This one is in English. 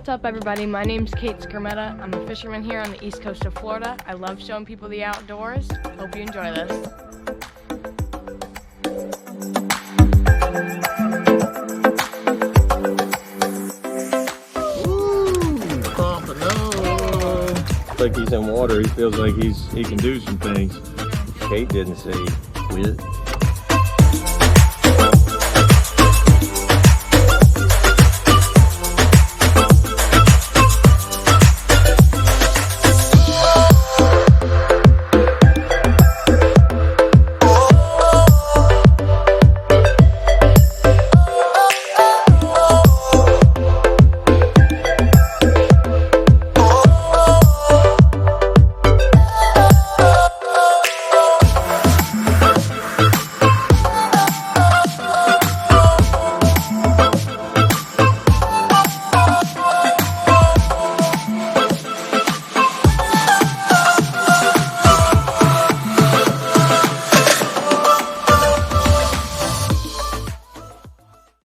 What's up, everybody? My name's Kate Skermetta. I'm a fisherman here on the east coast of Florida. I love showing people the outdoors. Hope you enjoy this. Like he's in water, he feels like he can do some things Kate didn't see. Quit.